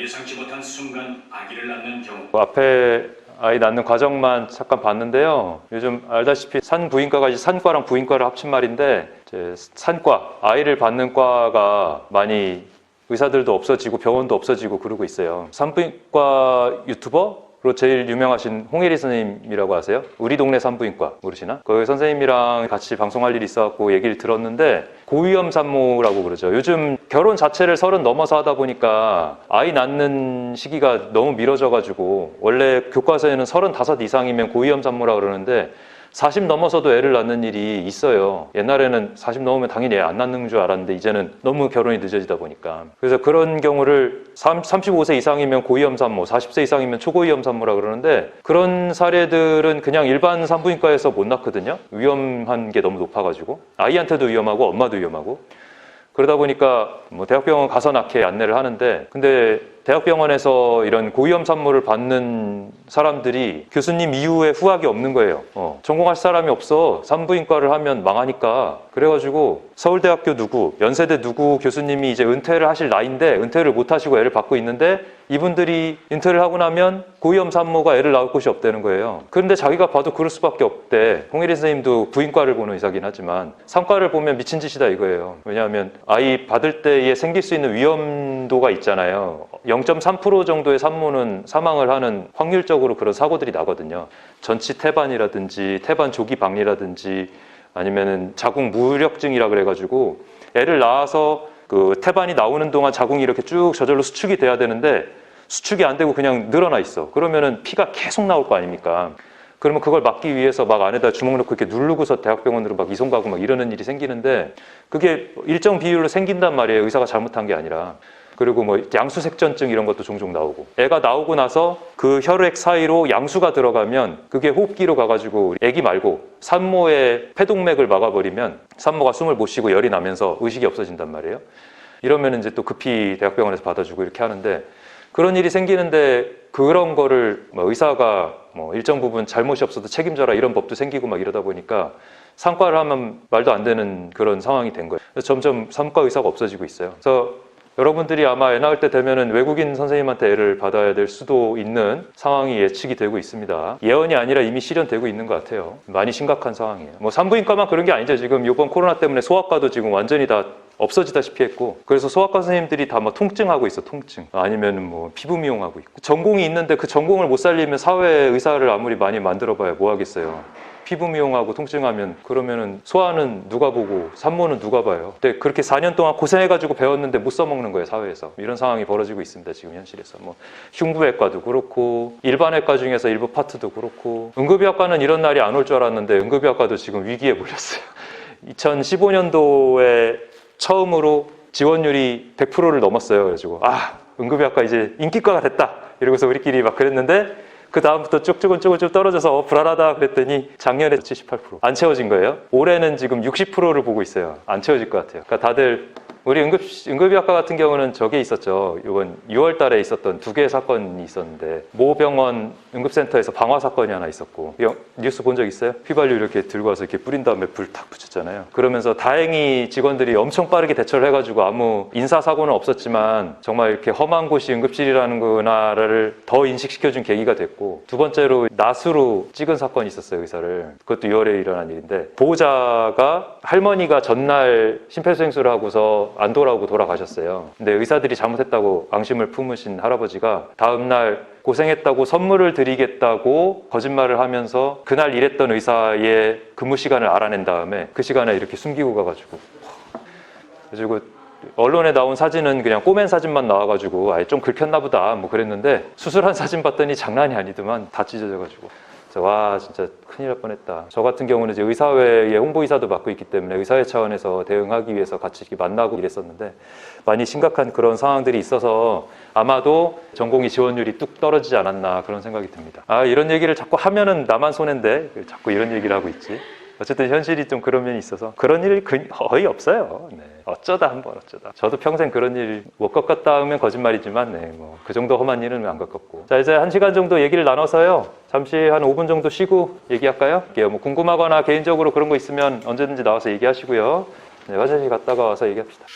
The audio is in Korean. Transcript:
예상치 못한 순간 아기를 낳는 경우. 앞에 아이 낳는 과정만 잠깐 봤는데요. 요즘 알다시피 산부인과가 이제 산과랑 부인과를 합친 말인데, 이제 산과, 아이를 받는 과가 많이 의사들도 없어지고 병원도 없어지고 그러고 있어요. 산부인과 유튜버로 제일 유명하신 홍혜리 선생님이라고 아세요? 우리 동네 산부인과 모르시나? 그 선생님이랑 같이 방송할 일이 있어갖고 얘기를 들었는데, 고위험 산모라고 그러죠. 요즘 결혼 자체를 30 넘어서 하다 보니까 아이 낳는 시기가 너무 미뤄져가지고, 원래 교과서에는 35 이상이면 고위험 산모라 그러는데 40 넘어서도 애를 낳는 일이 있어요. 옛날에는 40 넘으면 당연히 애 안 낳는 줄 알았는데 이제는 너무 결혼이 늦어지다 보니까. 그래서 그런 경우를 35세 이상이면 고위험 산모, 40세 이상이면 초고위험 산모라 그러는데, 그런 사례들은 그냥 일반 산부인과에서 못 낳거든요. 위험한 게 너무 높아가지고. 아이한테도 위험하고 엄마도 위험하고. 그러다 보니까 뭐 대학병원 가서 낳게 안내를 하는데, 근데 대학병원에서 이런 고위험 산모를 받는 사람들이 교수님 이후에 후학이 없는 거예요. 전공할 사람이 없어. 산부인과를 하면 망하니까. 그래가지고 서울대학교 누구, 연세대 누구 교수님이 이제 은퇴를 하실 나이인데 은퇴를 못 하시고 애를 받고 있는데, 이분들이 은퇴를 하고 나면 고위험 산모가 애를 낳을 곳이 없다는 거예요. 그런데 자기가 봐도 그럴 수밖에 없대. 홍혜리 선생님도 부인과를 보는 의사긴 하지만 산과를 보면 미친 짓이다 이거예요. 왜냐하면 아이 받을 때에 생길 수 있는 위험도가 있잖아요. 0.3% 정도의 산모는 사망을 하는 확률적으로 그런 사고들이 나거든요. 전치 태반이라든지 태반 조기 박리라든지 아니면은 자궁 무력증이라 그래가지고 애를 낳아서 그 태반이 나오는 동안 자궁이 이렇게 쭉 저절로 수축이 돼야 되는데 수축이 안 되고 그냥 늘어나 있어. 그러면은 피가 계속 나올 거 아닙니까? 그러면 그걸 막기 위해서 막 안에다 주먹 넣고 이렇게 누르고서 대학병원으로 막 이송 가고 막 이러는 일이 생기는데, 그게 일정 비율로 생긴단 말이에요. 의사가 잘못한 게 아니라. 그리고 뭐 양수색전증 이런 것도 종종 나오고, 애가 나오고 나서 그 혈액 사이로 양수가 들어가면 그게 호흡기로 가가지고 애기 말고 산모의 폐동맥을 막아버리면 산모가 숨을 못 쉬고 열이 나면서 의식이 없어진단 말이에요. 이러면 이제 또 급히 대학병원에서 받아주고 이렇게 하는데, 그런 일이 생기는데 그런 거를 뭐 의사가 뭐 일정 부분 잘못이 없어도 책임져라 이런 법도 생기고 막 이러다 보니까 산과를 하면 말도 안 되는 그런 상황이 된 거예요. 그래서 점점 산과 의사가 없어지고 있어요. 그래서 여러분들이 아마 애 낳을 때 되면은 외국인 선생님한테 애를 받아야 될 수도 있는 상황이 예측이 되고 있습니다. 예언이 아니라 이미 실현되고 있는 것 같아요. 많이 심각한 상황이에요. 뭐 산부인과만 그런 게 아니죠. 지금 이번 코로나 때문에 소아과도 지금 완전히 다 없어지다시피 했고, 그래서 소아과 선생님들이 다 뭐 통증하고 있어, 통증. 아니면 뭐 피부 미용하고 있고. 전공이 있는데 그 전공을 못 살리면 사회 의사를 아무리 많이 만들어봐야 뭐 하겠어요. 피부 미용하고 통증하면 그러면은 소아는 누가 보고 산모는 누가 봐요. 근데 그렇게 4년 동안 고생해가지고 배웠는데 못 써먹는 거예요, 사회에서. 이런 상황이 벌어지고 있습니다, 지금 현실에서. 뭐 흉부외과도 그렇고 일반외과 중에서 일부 파트도 그렇고, 응급의학과는 이런 날이 안 올 줄 알았는데 응급의학과도 지금 위기에 몰렸어요. 2015년도에 처음으로 지원율이 100%를 넘었어요. 그래가지고 응급의학과 이제 인기과가 됐다 이러고서 우리끼리 막 그랬는데, 그 다음부터 쭉쭉 떨어져서 불안하다 그랬더니 작년에 78%. 안 채워진 거예요. 올해는 지금 60%를 보고 있어요. 안 채워질 것 같아요. 그러니까 다들 우리 응급의학과 같은 경우는 저게 있었죠. 이번 6월 달에 있었던 2개의 사건이 있었는데, 모 병원 응급센터에서 방화 사건이 하나 있었고, 뉴스 본 적 있어요? 휘발유 이렇게 들고 와서 이렇게 뿌린 다음에 불 탁 붙였잖아요. 그러면서 다행히 직원들이 엄청 빠르게 대처를 해가지고 아무 인사사고는 없었지만 정말 이렇게 험한 곳이 응급실이라는구나를 더 인식시켜준 계기가 됐고, 두 번째로 낫으로 찍은 사건이 있었어요, 의사를. 그것도 6월에 일어난 일인데, 보호자가 할머니가 전날 심폐소생술을 하고서 안 돌아오고 돌아가셨어요. 근데 의사들이 잘못했다고 앙심을 품으신 할아버지가 다음날 고생했다고 선물을 드리겠다고 거짓말을 하면서 그날 일했던 의사의 근무 시간을 알아낸 다음에 그 시간에 이렇게 숨기고 가가지고, 그래가지고 언론에 나온 사진은 그냥 꼬맨 사진만 나와가지고 아예 좀 긁혔나 보다 뭐 그랬는데, 수술한 사진 봤더니 장난이 아니더만 다 찢어져가지고, 와 진짜 큰일 날 뻔했다. 저 같은 경우는 이제 의사회의 홍보이사도 맡고 있기 때문에 의사회 차원에서 대응하기 위해서 같이 이렇게 만나고 이랬었는데, 많이 심각한 그런 상황들이 있어서 아마도 전공의 지원율이 뚝 떨어지지 않았나 그런 생각이 듭니다. 이런 얘기를 자꾸 하면은 나만 손해인데 자꾸 이런 얘기를 하고 있지. 어쨌든 현실이 좀 그런 면이 있어서 그런 일이 거의 없어요. 네. 어쩌다 한번 어쩌다. 저도 평생 그런 일 못 겪었다 하면 거짓말이지만, 네, 뭐 그 정도 험한 일은 안 겪었고. 자, 이제 1시간 정도 얘기를 나눠서요. 잠시 한 5분 정도 쉬고 얘기할까요? 뭐 궁금하거나 개인적으로 그런 거 있으면 언제든지 나와서 얘기하시고요. 네, 화장실 갔다가 와서 얘기합시다.